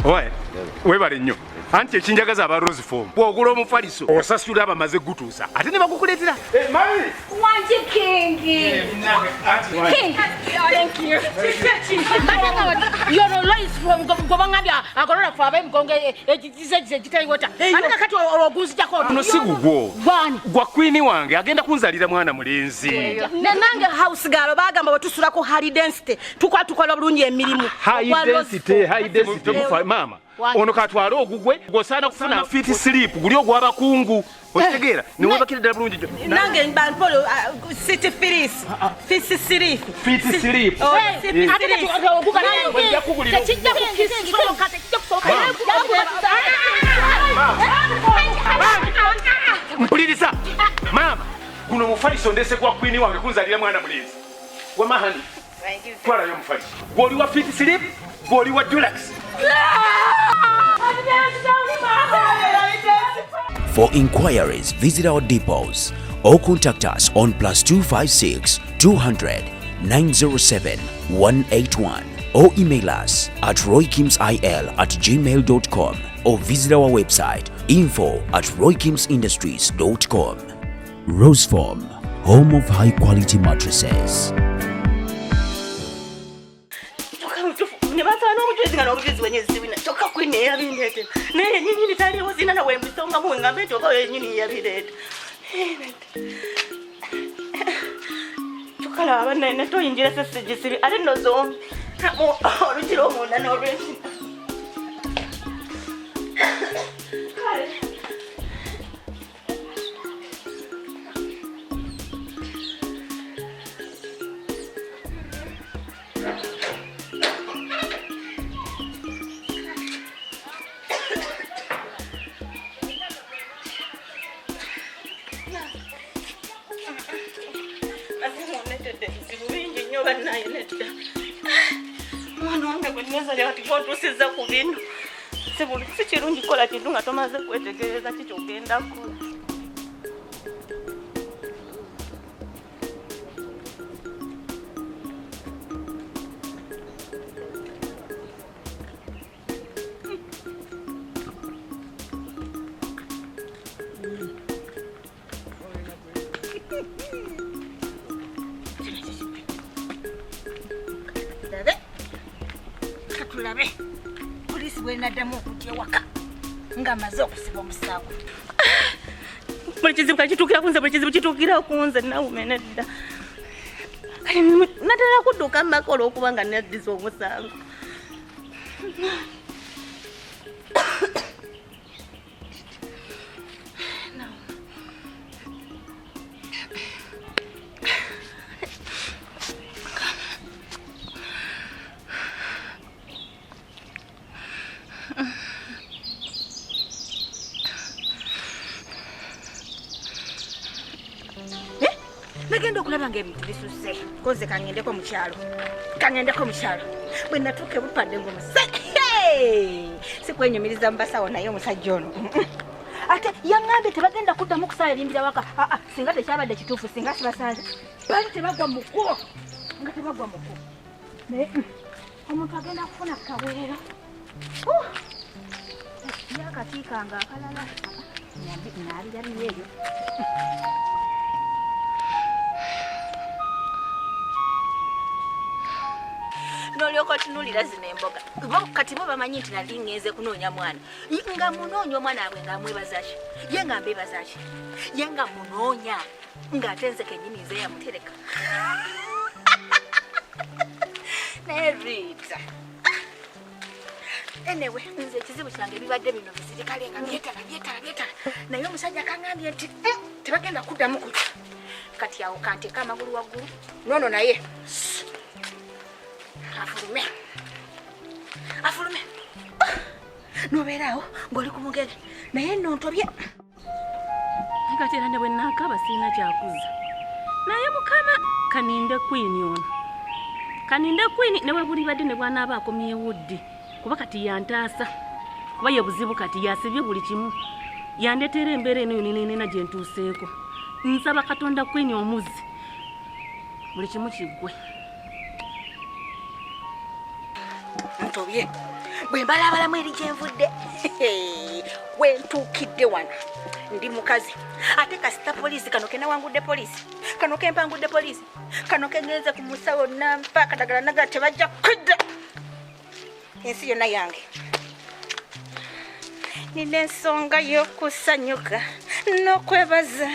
Oye, webale nnyo. Anti ekinjagaza aba Rose Form. Bw'ogula omufaliso osasula abamaze gutuusa. Ate ne bakukuleetera. Mami! Wanji Kingi! King! Thank you. You're a lies from Gobangabia. I'm going to have him going to water. I'm going to oguzi jako. No sigugwo. Bani. Gwa queen wange agenda kunzalira mwana mulenzi. Nange house girl bagamba batusula ko high density. Tukola bulungi emirimu. High density mama. Ono katwala ogugwe gosana kufuna fit sleep guli ogwa bakungu. Otegeera ne wabakira ddala bulungi jo. Nange mbanpolo city filis. Fit sleep. Oh, fit sleep. Mpuliriza. Mama, kuno mufaliso ndese kwa queen wange kunzalira mwana mulenzi. Wa mahani. Twala yo mufaliso. Goli wa fit sleep, goli wa deluxe. For inquiries, visit our depots or contact us on +256 200 907 181 or email us at roykimsil@gmail.com or visit our website info@roykimsindustries.com. Rose Form, home of high quality mattresses. Toka kwini ya bindete. Ne nyinyi tali wazina na wembi songa mwanga beto kwa nyinyi ya bindete. Tukala abana ne to injira sese jisiri ari nozo. Mo orujiro mo na no resi. Mwana wange kweneza leo atikontu siza kubinu. Sebuli sichirungi kola tidunga tomaze kwetegereza kichogenda ku. Katulabe. Polisi bwenaddamu okutya waka. Nga maze okusiba omusango. Buli kizibu kakitukira kunze buli kizibu kitukira kunze nawe menedda. Kale natera kudduka makolo okuba nga neddiza omusango. Nagenda okulaba ng'ebintu bisuse koze kangendeko mu kyalo. Bwe natuuka ebupadde ng'omuse. Sikwenyumiriza mbasawo naye omusajja ono. Ate yaŋŋambye tebagenda kuddamu kusala limbira waka. Singa tekyabadde kituufu singa sibasanze. Baali tebagwa mu kkubo. Naye omuntu agenda kufuna kaweerero. Yakatiikanga akalala. Naalirabiyo ebyo. Nolyoka tunulira zino emboga. Kati bo bamanyi nti nali ngeze kunoonya mwana. Nga munoonya omwana abwe nga amwebaza ki? Ye nga mbebaza ki? Ye nga munoonya ng'atenze kennyini nze yamutereka. Naye Rita. Anyway, nze ekizibu kyange bibadde bino bisirikale nga byetala. Naye omusajja akaŋŋambye nti tebagenda kuddamu kutya. Kati awo kanteeka amagulu waggulu. Nono naye. Afulume. Nobeeraawo ng'oli ku mugere. Naye nontobye. Kati era ne bwe nnaakaba sirina kyakuza. Naye Mukama kaninde Queen ono. Kaninde Queen ne bwe bulibadde ne bw'anaaba akomyewo ddi. Kuba kati yantaasa. Kuba ye buzibu kati yasibye buli kimu. Yandeetera embeera eno yonenena gye ntuuseeko. Nsaba Katonda Queen omuzzi. Buli kimu kiggwe. Ntobye. Bwe mbalabalamu eri gye nvudde. We ntuukidde wano. Ndi mukazi. Ate kasita poliisi kano ke nawangudde poliisi. Kano ke mpangudde poliisi. Kano ke ngenze ku musawo nampa kadagala naga tebajja kudda. Ensi yonna yange. Nina ensonga y'okusanyuka n'okwebaza.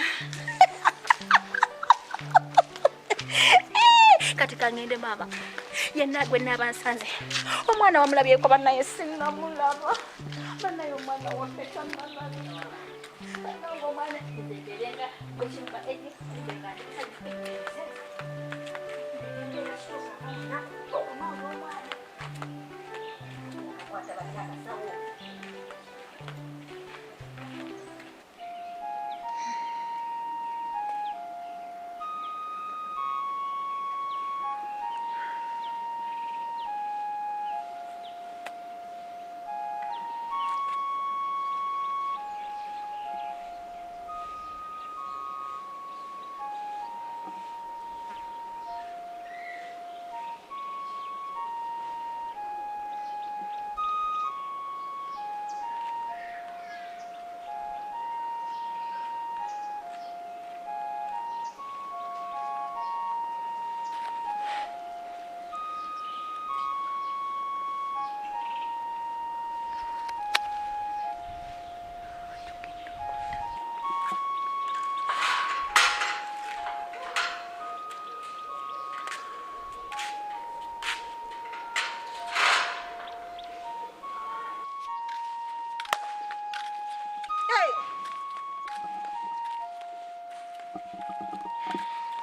Kati kangende mama. Yenna gwe naba nsanze. Omwana wamulabyeko bannaye sinnamulaba. Bannaye omwana waffe tamulaba. Omwana nzeberenga gwekimuka eji nzenga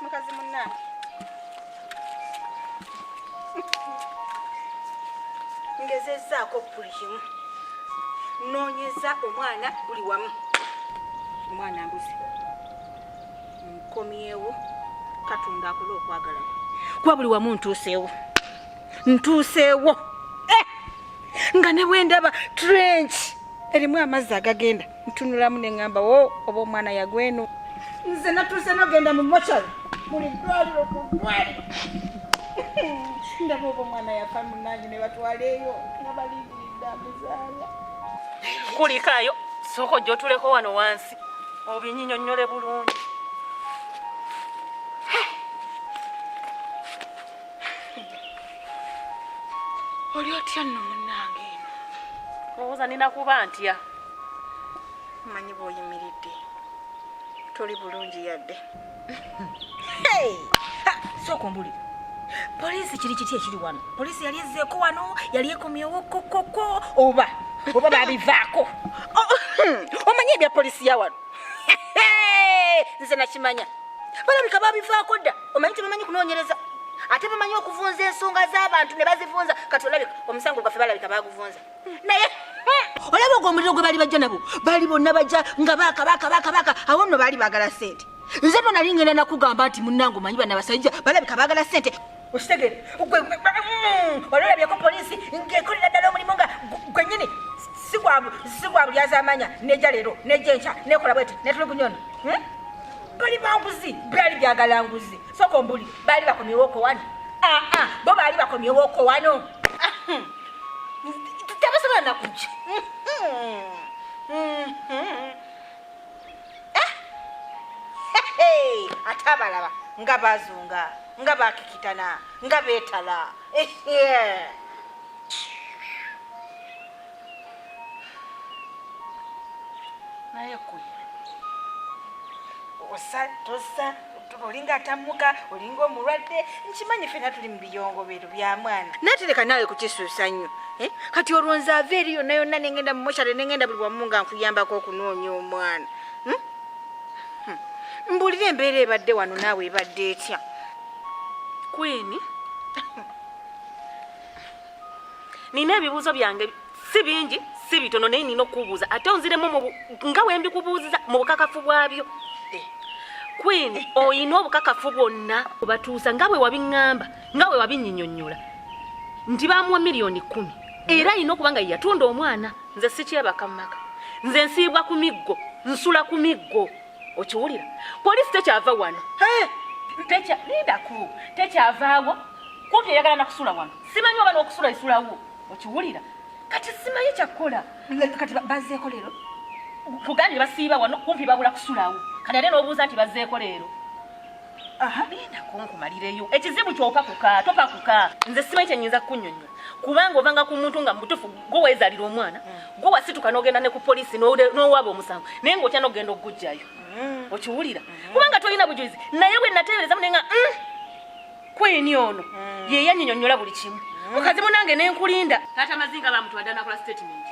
mukazi munna. Ngezezzaako buli kimu. Noonyeza omwana buli wamu. Omwana mbuzi. Nkomyewo Katonda akola okwagala. Kuba buli wamu ntuuseewo. Ntuuseewo. Nga ne bwe ndaba trench erimu amazzi agagenda. Ntunulamu ne ngamba oba omwana yagweno. Nze natuuse nogenda mu mochari. Muli ddwaliro ku ddwaliro. Ndaba oba omwana yafa munnange ne batwaleeyo nga balindiridde amuzaala. Kulikaayo sooka ojja otuleko wano wansi obinyinyonnyole bulungi. Oli otya nno munnange eno? Lowooza nina kuba ntya. Manyi bw'oyimiridde toli bulungi yadde. Sooka ombulire. Poliisi kiri kiti ekiri wano? Poliisi yali ezzeeko wano, yali ekomyewo kokoko oba babivaako. Omanyi ebya poliisi ya wano? Nze nakimanya. Balabika babivaako dda. Omanyi tebamanyi kunoonyereza. Ate bamanyi okuvunza ensonga z'abantu ne bazivunza. Kati olabika omusango gwaffe balabika baguvunza. Naye olaba ogw'omuliro gwe baali bajja nabo. Baali bonna bajja nga baaka. Awo nno baali baagala ssente. Nze no nali ngenda nakugamba nti munnange omanyi bana basajja balabika baagala ssente. Okitegere? Olalabyeko poliisi ng'ekolera ddala omulimu nga gwennyini si gwa buli azaamanya nejja leero nejja enkya nekola bweti netulugunyona. Bali banguzi byali byagala nguzi. Sooka ombuli baali bakomyewooko wano. Bo baali bakomyewooko wano. Tebasobola nakujja. Ate abalaba nga bazunga nga bakikitana nga beetala. Naye kuye tosa olinga atamuka olinga omulwadde nkimanyi fena tuli mu biyongo beeru bya mwana. Natereka nawe kukisuusa nnyo. Kati olwonza ava eri yonna yonna nengenda mu mochari nengenda buli wamu nga nkuyambako okunoonya omwana. Mbulire embeera ebadde wano naawe ebadde etya? Queen, nina ebibuuzo byange si bingi si bitono naye nina okubuuza ate onziremu nga we mbikubuuziza mu bukakafu bwabyo. Queen, oyina obukakafu bwonna obatuusa nga bwe wabiŋŋamba nga bwe wabinnyinnyonnyola nti baamuwa $1,000,000 era alina okuba nga yatunda omwana. Nze sikyebaka mu maka, nze nsiibwa ku miggo, nsula ku miggo. Okiwulira? Poliisi tekyava wano. Tekyavaawo kumpi eyagala nakusula wano. Simanyi oba n'okusula isulawo. okiwulira kati simanyi kyakukola kati bazzeeko leero kugambye basiiba wano kumpi babula kusulawo kati ate n'obuuza nti bazzeeko leero linda kunkumalireyo ekizibu kyopakuka topakuka nze simanyi kyenyinza kukunnyonnyola kubanga ovanga ku muntu nga mutuufu gwe weezaalira omwana gwe wasituka n'ogenda ne ku poliisi n'owaaba omusango naye ng'otya n'ogenda okugujjayo okiwulira kubanga tolina bujulizi naye bwe nateebereza munenga kweni ono ye yannyonyola buli kimu mukazi munange nenkulinda taata amazinga bamutwadde nakola statement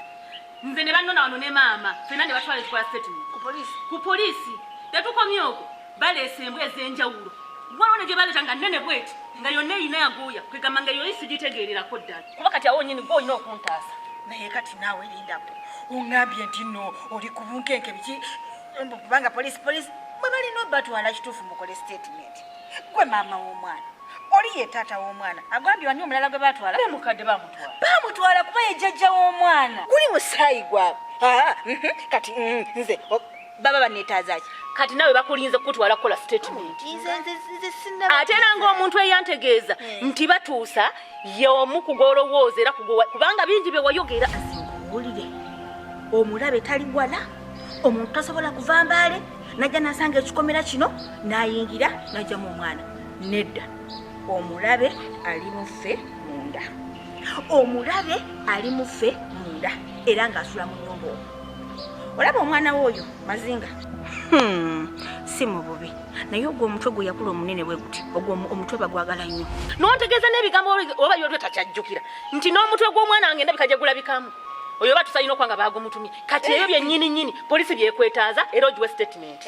nze ne bannona wano ne maama fena ne batwala ekikola statement ku poliisi tetukomye okwo baleese embwa ez'enjawulo gwalone gye baleeta nga nnene bweti nga yonna eyina yaguuya kwegamba nga yoyi sigitegeererako ddala kuba kati awo nyini gwe olina okuntaasa naye kati naawe lindako oŋŋambye nti nno oli ku bunkenke biki kubanga poliisi bwe balina obatwala kituufu mukole statement gwe maama w'omwana oli ye taata w'omwana agambye wani omulala gwe batwala mukadde bamutwala kuba ye jjajja w'omwana guli musaayi gwabwe kati nze baba baneetaazaki kati nawe bakulinze kukutwala kukola statement ate era ng'omuntu eyantegeeza nti batuusa y'omu kugolowooza era kubanga bingi bye wayogera wulire omulabe tali wala omuntu tasobola kuva mbaale najja nasanga ekikomera kino n'ayingira najjamu omwana nedda omulabe ali muffe munda era ng'asula mu nnyumba omwo olaba omwana w'oyo mazinga si mu bubi naye ogwo omutwe gwe yakula omunene bwe guti ogwo omutwe bagwagala nnyo n'ontegeeza n'ebigambo oba yolwe takyajjukira nti n'omutwe gw'omwana wange ndabika gye gulabikamu oyo oba tusalina okuba nga baagumutumye kati ebyo byennyini nnyini poliisi byekwetaaza era ogiwe statement